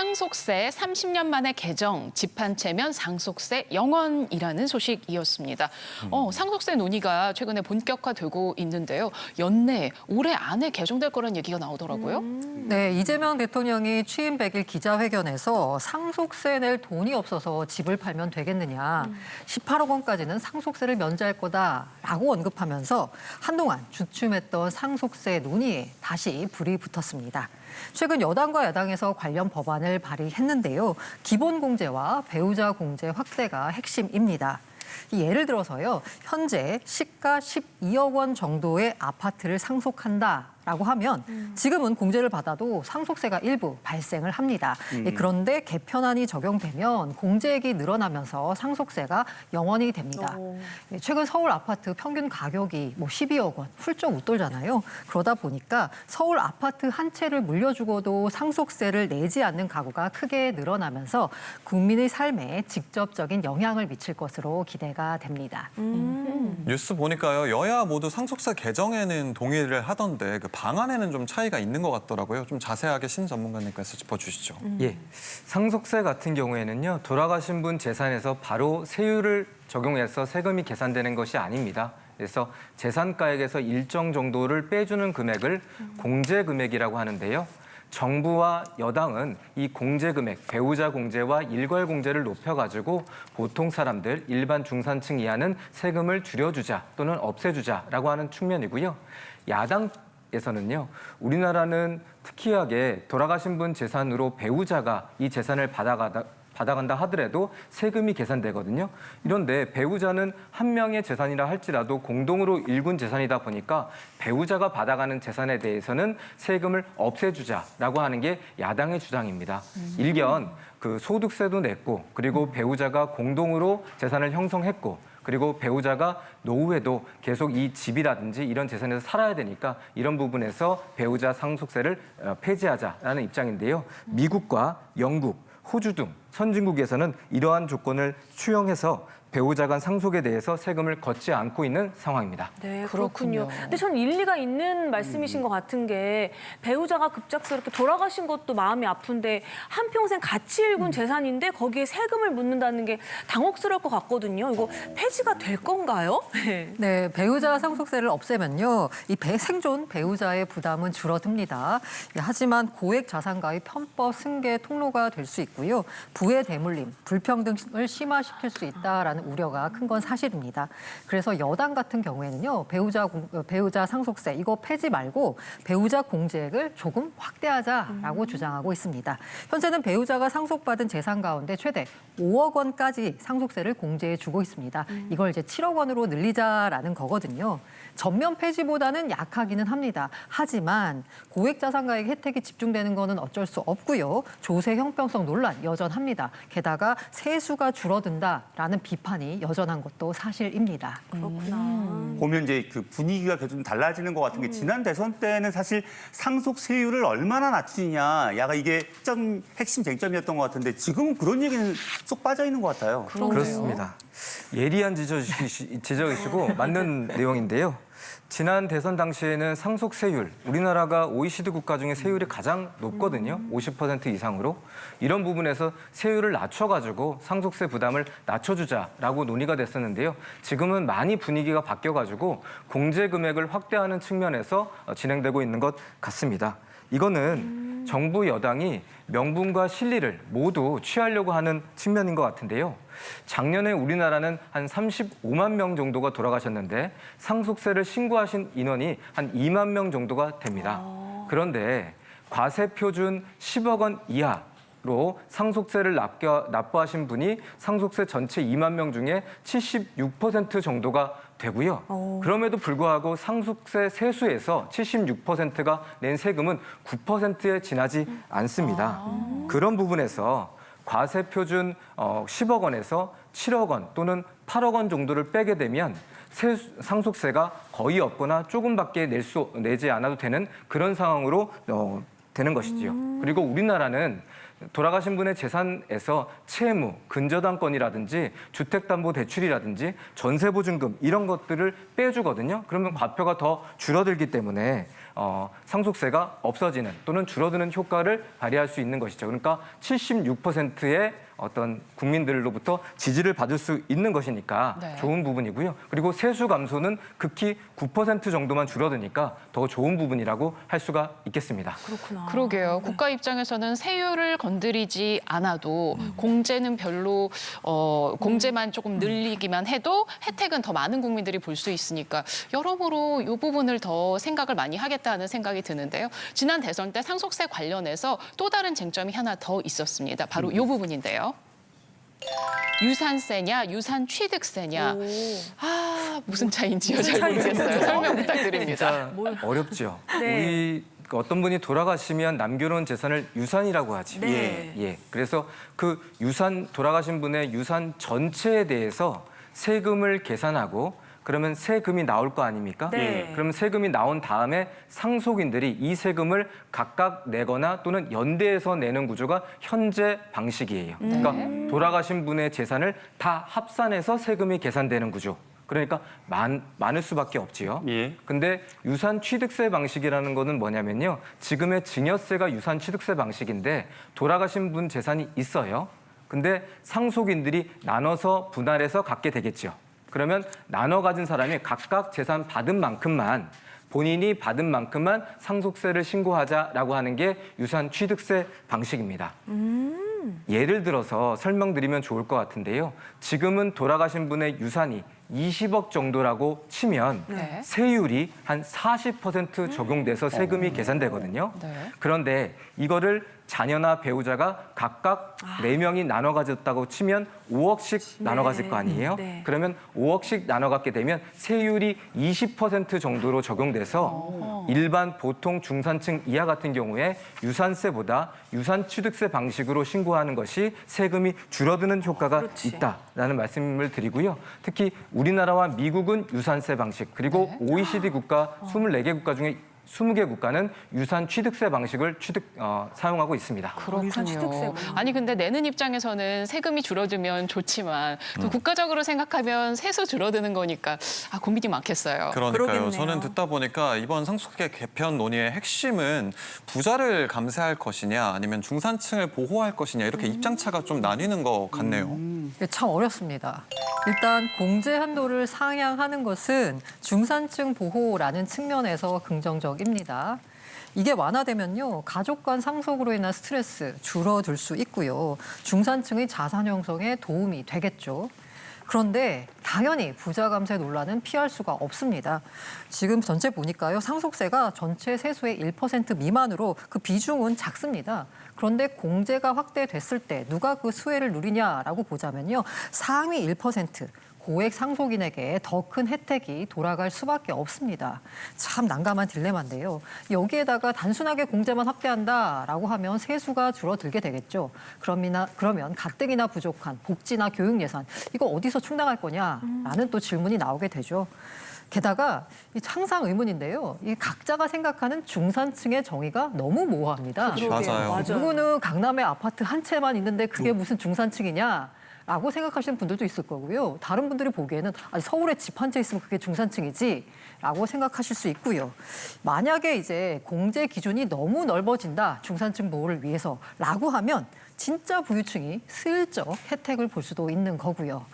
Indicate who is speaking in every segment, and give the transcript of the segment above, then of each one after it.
Speaker 1: 상속세 30년 만에 개정, 집 한 채면 상속세 0원이라는 소식이었습니다. 상속세 논의가 최근에 본격화되고 있는데요. 연내, 올해 안에 개정될 거란 얘기가 나오더라고요.
Speaker 2: 네, 이재명 대통령이 취임 100일 기자회견에서 상속세 낼 돈이 없어서 집을 팔면 되겠느냐, 18억 원까지는 상속세를 면제할 거다라고 언급하면서 한동안 주춤했던 상속세 논의에 다시 불이 붙었습니다. 최근 여당과 야당에서 관련 법안을 발의했는데요. 기본공제와 배우자 공제 확대가 핵심입니다. 예를 들어서요, 현재 시가 12억 원 정도의 아파트를 상속한다라고 하면 지금은 공제를 받아도 상속세가 일부 발생을 합니다. 그런데 개편안이 적용되면 공제액이 늘어나면서 상속세가 0원이 됩니다. 최근 서울 아파트 평균 가격이 12억 원 훌쩍 웃돌잖아요. 그러다 보니까 서울 아파트 한 채를 물려주고도 상속세를 내지 않는 가구가 크게 늘어나면서 국민의 삶에 직접적인 영향을 미칠 것으로 기대가 됩니다.
Speaker 3: 뉴스 보니까요, 여야 모두 상속세 개정에는 동의를 하던데 그 방안에는 좀 차이가 있는 것 같더라고요. 좀 자세하게 신 전문가님께서 짚어주시죠.
Speaker 4: 예, 상속세 같은 경우에는요, 돌아가신 분 재산에서 바로 세율을 적용해서 세금이 계산되는 것이 아닙니다. 그래서 재산가액에서 일정 정도를 빼주는 금액을 공제금액이라고 하는데요. 정부와 여당은 이 공제금액, 배우자 공제와 일괄 공제를 높여가지고 보통 사람들, 일반 중산층 이하는 세금을 줄여주자 또는 없애주자라고 하는 측면이고요. 야당에서는요, 우리나라는 특이하게 돌아가신 분 재산으로 배우자가 이 재산을 받아간다 하더라도 세금이 계산되거든요. 이런데 배우자는 한 명의 재산이라 할지라도 공동으로 일군 재산이다 보니까 배우자가 받아가는 재산에 대해서는 세금을 없애주자라고 하는 게 야당의 주장입니다. 일견 그 소득세도 냈고, 그리고 배우자가 공동으로 재산을 형성했고, 그리고 배우자가 노후에도 계속 이 집이라든지 이런 재산에서 살아야 되니까 이런 부분에서 배우자 상속세를 폐지하자라는 입장인데요. 미국과 영국, 호주 등 선진국에서는 이러한 조건을 수용해서 배우자 간 상속에 대해서 세금을 걷지 않고 있는 상황입니다.
Speaker 5: 네, 그렇군요. 근데 저는 일리가 있는 말씀이신 것 같은 게, 배우자가 급작스럽게 돌아가신 것도 마음이 아픈데 한평생 같이 일군 재산인데 거기에 세금을 묻는다는 게 당혹스러울 것 같거든요. 이거 폐지가 될 건가요?
Speaker 2: 네, 배우자 상속세를 없애면요, 이 생존 배우자의 부담은 줄어듭니다. 하지만 고액 자산가의 편법 승계 통로가 될 수 있고요, 부의 대물림, 불평등을 심화시킬 수 있다라는 우려가 큰 건 사실입니다. 그래서 여당 같은 경우에는요, 배우자 상속세 이거 폐지 말고 배우자 공제액을 조금 확대하자라고 주장하고 있습니다. 현재는 배우자가 상속받은 재산 가운데 최대 5억 원까지 상속세를 공제해주고 있습니다. 이걸 이제 7억 원으로 늘리자라는 거거든요. 전면 폐지보다는 약하기는 합니다. 하지만 고액 자산가액 혜택이 집중되는 거는 어쩔 수 없고요. 조세 형평성 논란 여전합니다. 게다가 세수가 줄어든다라는 비판이 여전한 것도 사실입니다.
Speaker 5: 그렇구나.
Speaker 6: 보면 이제 그 분위기가 계속 좀 달라지는 것 같은 게, 지난 대선 때는 사실 상속세율을 얼마나 낮추느냐가 이게 핵심 쟁점이었던 것 같은데, 지금은 그런 얘기는 쏙 빠져 있는 것 같아요.
Speaker 4: 그렇습니다. 예리한 지적이시고 맞는 내용인데요. 지난 대선 당시에는 상속세율, 우리나라가 OECD 국가 중에 세율이 가장 높거든요. 50% 이상으로. 이런 부분에서 세율을 낮춰가지고 상속세 부담을 낮춰주자라고 논의가 됐었는데요. 지금은 많이 분위기가 바뀌어가지고 공제 금액을 확대하는 측면에서 진행되고 있는 것 같습니다. 이거는 정부 여당이 명분과 실리를 모두 취하려고 하는 측면인 것 같은데요. 작년에 우리나라는 한 35만 명 정도가 돌아가셨는데 상속세를 신고하신 인원이 한 2만 명 정도가 됩니다. 그런데 과세표준 10억 원 이하로 상속세를 납부하신 분이 상속세 전체 2만 명 중에 76% 정도가 되고요. 그럼에도 불구하고 상속세 세수에서 76%가 낸 세금은 9%에 지나지 않습니다. 그런 부분에서 과세 표준 10억 원에서 7억 원 또는 8억 원 정도를 빼게 되면 상속세가 거의 없거나 조금밖에 내지 않아도 되는 그런 상황으로 되는 것이지요. 그리고 우리나라는 돌아가신 분의 재산에서 채무, 근저당권이라든지 주택담보대출이라든지 전세보증금 이런 것들을 빼주거든요. 그러면 과표가 더 줄어들기 때문에 상속세가 없어지는 또는 줄어드는 효과를 발휘할 수 있는 것이죠. 그러니까 76%의 어떤 국민들로부터 지지를 받을 수 있는 것이니까
Speaker 1: 네.
Speaker 4: 좋은 부분이고요. 그리고 세수 감소는 극히 9% 정도만 줄어드니까 더 좋은 부분이라고 할 수가 있겠습니다.
Speaker 5: 그렇구나.
Speaker 1: 그러게요. 국가 입장에서는 세율을 건드리지 않아도 공제는 별로 공제만 조금 늘리기만 해도 혜택은 더 많은 국민들이 볼 수 있으니까 여러모로 이 부분을 더 생각을 많이 하겠다는 생각이 드는데요. 지난 대선 때 상속세 관련해서 또 다른 쟁점이 하나 더 있었습니다. 바로 이 부분인데요. 유산세냐 유산 취득세냐. 무슨 차이인지요? 잘 모르겠어요. 설명 부탁드립니다.
Speaker 4: 진짜 어렵죠.
Speaker 5: 네.
Speaker 4: 우리 어떤 분이 돌아가시면 남겨놓은 재산을 유산이라고 하죠.
Speaker 5: 네.
Speaker 4: 예. 그래서 그 유산 돌아가신 분의 유산 전체에 대해서 세금을 계산하고 그러면 세금이 나올 거 아닙니까?
Speaker 5: 네.
Speaker 4: 그럼 세금이 나온 다음에 상속인들이 이 세금을 각각 내거나 또는 연대해서 내는 구조가 현재 방식이에요. 그러니까 돌아가신 분의 재산을 다 합산해서 세금이 계산되는 구조. 그러니까 많을 수밖에 없지요.
Speaker 6: 예.
Speaker 4: 근데 유산 취득세 방식이라는 거는 뭐냐면요. 지금의 증여세가 유산 취득세 방식인데 돌아가신 분 재산이 있어요. 근데 상속인들이 나눠서 분할해서 갖게 되겠죠. 그러면 나눠 가진 사람이 각각 재산 받은 만큼만 본인이 받은 만큼만 상속세를 신고하자라고 하는 게 유산 취득세 방식입니다. 예를 들어서 설명드리면 좋을 것 같은데요. 지금은 돌아가신 분의 유산이 20억 정도라고 치면
Speaker 1: 네.
Speaker 4: 세율이 한 40% 적용돼서 세금이 계산되거든요.
Speaker 1: 네.
Speaker 4: 그런데 이거를 자녀나 배우자가 각각 4명이 나눠 가졌다고 치면 5억씩 나눠 가질 거 아니에요?
Speaker 5: 네.
Speaker 4: 그러면 5억씩 나눠 갖게 되면 세율이 20% 정도로 적용돼서 일반 보통 중산층 이하 같은 경우에 유산세보다 유산 취득세 방식으로 신고하는 것이 세금이 줄어드는 효과가
Speaker 5: 그렇지.
Speaker 4: 있다라는 말씀을 드리고요. 특히 우리나라와 미국은 유산세 방식 그리고 OECD 국가 24개 국가 중에 20개 국가는 유산 취득세 방식을 사용하고 있습니다.
Speaker 5: 유산
Speaker 1: 그렇군요.
Speaker 5: 취득세구나.
Speaker 1: 아니 근데 내는 입장에서는 세금이 줄어들면 좋지만 또 국가적으로 생각하면 세수 줄어드는 거니까 고민이 많겠어요.
Speaker 3: 그러니까요.
Speaker 5: 그러겠네요.
Speaker 3: 저는 듣다 보니까 이번 상속세 개편 논의의 핵심은 부자를 감세할 것이냐 아니면 중산층을 보호할 것이냐 이렇게 입장차가 좀 나뉘는 것 같네요.
Speaker 2: 이게 참 어렵습니다. 일단 공제 한도를 상향하는 것은 중산층 보호라는 측면에서 긍정적입니다. 이게 완화되면요, 가족 간 상속으로 인한 스트레스 줄어들 수 있고요, 중산층의 자산 형성에 도움이 되겠죠. 그런데 당연히 부자 감세 논란은 피할 수가 없습니다. 지금 전체 보니까요, 상속세가 전체 세수의 1% 미만으로 그 비중은 작습니다. 그런데 공제가 확대됐을 때 누가 그 수혜를 누리냐라고 보자면요, 상위 1%. 고액 상속인에게 더 큰 혜택이 돌아갈 수밖에 없습니다. 참 난감한 딜레마인데요. 여기에다가 단순하게 공제만 확대한다라고 하면 세수가 줄어들게 되겠죠. 그러면 가뜩이나 부족한 복지나 교육 예산, 이거 어디서 충당할 거냐라는 또 질문이 나오게 되죠. 게다가 항상 의문인데요. 이 각자가 생각하는 중산층의 정의가 너무 모호합니다.
Speaker 3: 맞아요.
Speaker 2: 누구는 강남에 아파트 한 채만 있는데 그게 무슨 중산층이냐? 라고 생각하시는 분들도 있을 거고요. 다른 분들이 보기에는 서울에 집 한 채 있으면 그게 중산층이지 라고 생각하실 수 있고요. 만약에 이제 공제 기준이 너무 넓어진다, 중산층 보호를 위해서라고 하면 진짜 부유층이 슬쩍 혜택을 볼 수도 있는 거고요.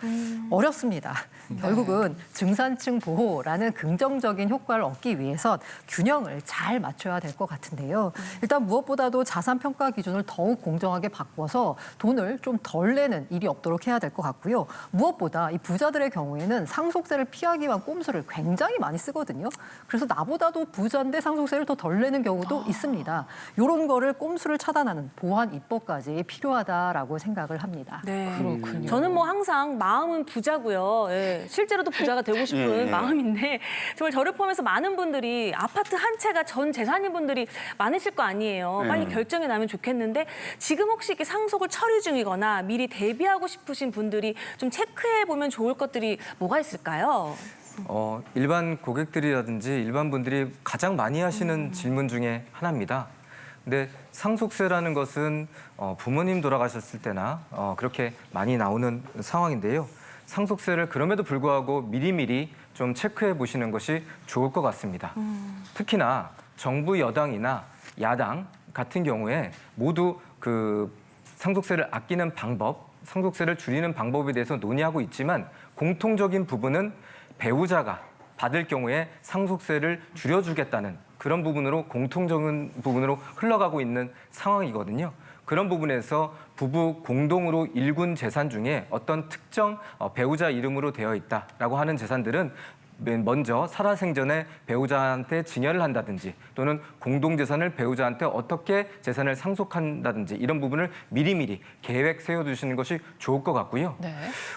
Speaker 2: 어렵습니다. 결국은 중산층 보호라는 긍정적인 효과를 얻기 위해선 균형을 잘 맞춰야 될 것 같은데요. 일단 무엇보다도 자산 평가 기준을 더욱 공정하게 바꿔서 돈을 좀 덜 내는 일이 없도록 해야 될 것 같고요. 무엇보다 이 부자들의 경우에는 상속세를 피하기 위한 꼼수를 굉장히 많이 쓰거든요. 그래서 나보다도 부자인데 상속세를 더 덜 내는 경우도 있습니다. 이런 거를 꼼수를 차단하는 보완 입법까지 필요하다라고 생각을 합니다.
Speaker 5: 네.
Speaker 1: 그렇군요.
Speaker 5: 저는 뭐 항상 마음은 부자고요. 예, 실제로도 부자가 되고 싶은
Speaker 6: 예.
Speaker 5: 마음인데 정말 저를 포함해서 많은 분들이 아파트 한 채가 전 재산인 분들이 많으실 거 아니에요. 빨리 결정이 나면 좋겠는데 지금 혹시 이렇게 상속을 처리 중이거나 미리 대비하고 싶으신 분들이 좀 체크해 보면 좋을 것들이 뭐가 있을까요?
Speaker 4: 일반 고객들이라든지 일반 분들이 가장 많이 하시는 질문 중에 하나입니다. 근데 상속세라는 것은 부모님 돌아가셨을 때나 그렇게 많이 나오는 상황인데요. 상속세를 그럼에도 불구하고 미리미리 좀 체크해 보시는 것이 좋을 것 같습니다. 특히나 정부 여당이나 야당 같은 경우에 모두 그 상속세를 아끼는 방법, 상속세를 줄이는 방법에 대해서 논의하고 있지만 공통적인 부분은 배우자가 받을 경우에 상속세를 줄여주겠다는 그런 부분으로 공통적인 부분으로 흘러가고 있는 상황이거든요. 그런 부분에서 부부 공동으로 일군 재산 중에 어떤 특정 배우자 이름으로 되어 있다라고 하는 재산들은 먼저 살아생전에 배우자한테 증여를 한다든지 또는 공동재산을 배우자한테 어떻게 재산을 상속한다든지 이런 부분을 미리미리 계획 세워두시는 것이 좋을 것 같고요.
Speaker 1: 네.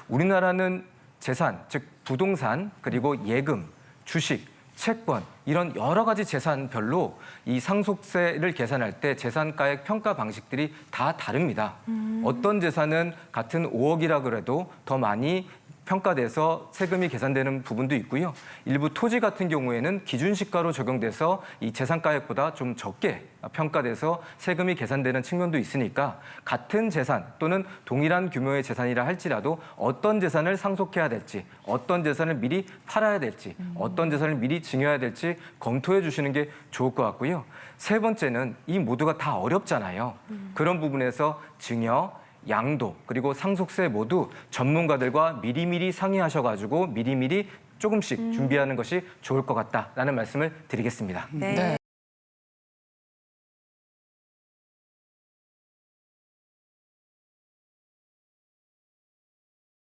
Speaker 4: 우리나라는 재산, 즉 부동산, 그리고 예금, 주식, 채권 이런 여러 가지 재산별로 이 상속세를 계산할 때 재산가액 평가 방식들이 다 다릅니다. 어떤 재산은 같은 5억이라 그래도 더 많이 평가돼서 세금이 계산되는 부분도 있고요. 일부 토지 같은 경우에는 기준시가로 적용돼서 이 재산가액보다 좀 적게 평가돼서 세금이 계산되는 측면도 있으니까 같은 재산 또는 동일한 규모의 재산이라 할지라도 어떤 재산을 상속해야 될지, 어떤 재산을 미리 팔아야 될지, 어떤 재산을 미리 증여해야 될지 검토해 주시는 게 좋을 것 같고요. 세 번째는 이 모두가 다 어렵잖아요. 그런 부분에서 증여, 양도 그리고 상속세 모두 전문가들과 미리미리 상의하셔가지고 미리미리 조금씩 준비하는 것이 좋을 것 같다라는 말씀을 드리겠습니다.
Speaker 5: 네.